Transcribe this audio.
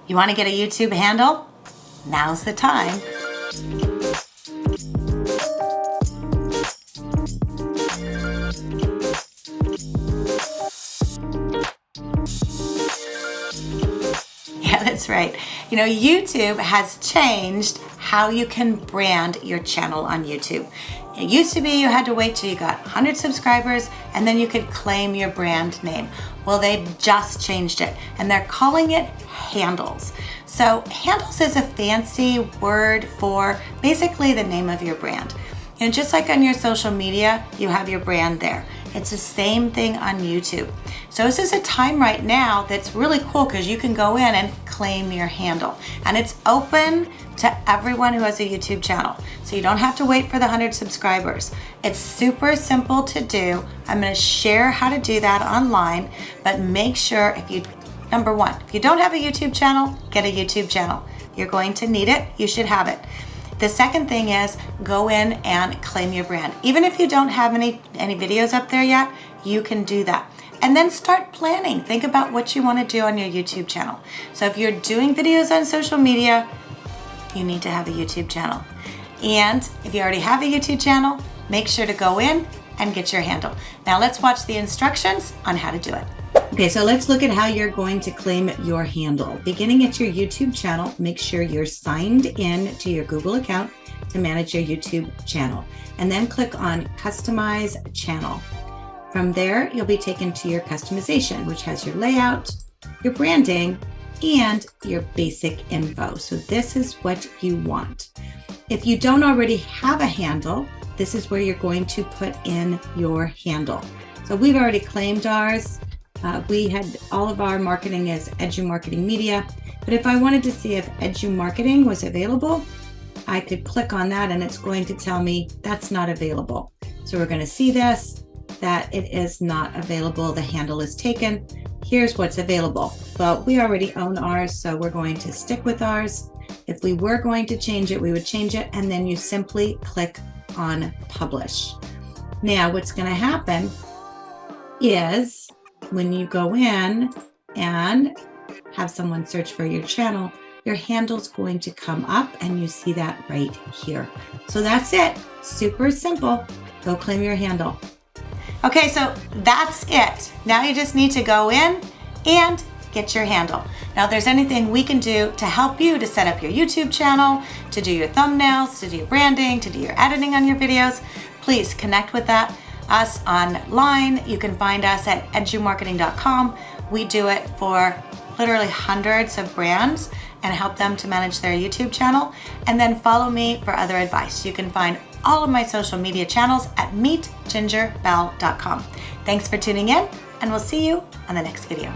You want to get a YouTube handle? Now's the time. Yeah, that's right. YouTube has changed how you can brand your channel on YouTube. It used to be you had to wait till you got 100 subscribers and then you could claim your brand name. Well, they just changed it and they're calling it handles. So handles is a fancy word for basically the name of your brand. Just like on your social media, you have your brand there. It's the same thing on YouTube. So this is a time right now that's really cool because you can go in and claim your handle. And it's open to everyone who has a YouTube channel. So you don't have to wait for the 100 subscribers. It's super simple to do. I'm going to share how to do that online, but make sure number one, if you don't have a YouTube channel, get a YouTube channel. You're going to need it. You should have it. The second thing is go in and claim your brand. Even if you don't have any videos up there yet, you can do that. And then start planning. Think about what you want to do on your YouTube channel. So if you're doing videos on social media, you need to have a YouTube channel. And if you already have a YouTube channel, make sure to go in and get your handle. Now let's watch the instructions on how to do it. Okay, so let's look at how you're going to claim your handle. Beginning at your YouTube channel, make sure you're signed in to your Google account to manage your YouTube channel. And then click on Customize Channel. From there, you'll be taken to your customization, which has your layout, your branding, and your basic info. So this is what you want. If you don't already have a handle, this is where you're going to put in your handle. So we've already claimed ours. We had all of our marketing as Edumarketing Media, but if I wanted to see if Edumarketing was available, I could click on that and it's going to tell me that's not available. So we're going to see this, that it is not available. The handle is taken. Here's what's available. Well, we already own ours, so we're going to stick with ours. If we were going to change it, we would change it, and then you simply click on Publish. Now, what's going to happen is when you go in and have someone search for your channel, your handle's going to come up and you see that right here. So that's it. Super simple. Go claim your handle. Okay, so that's it. Now you just need to go in and get your handle. Now, if there's anything we can do to help you to set up your YouTube channel, to do your thumbnails, to do your branding, to do your editing on your videos, please connect with us online. You can find us at edumarketing.com. We do it for literally hundreds of brands and help them to manage their YouTube channel. And then follow me for other advice. You can find all of my social media channels at meetgingerbell.com. Thanks for tuning in, and we'll see you on the next video.